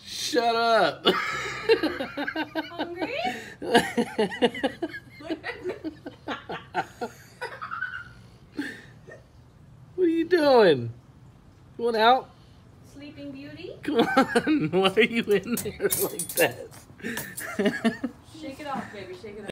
Shut up. Hungry? What are you doing? Going out? Sleeping Beauty? Come on. Why are you in there like that?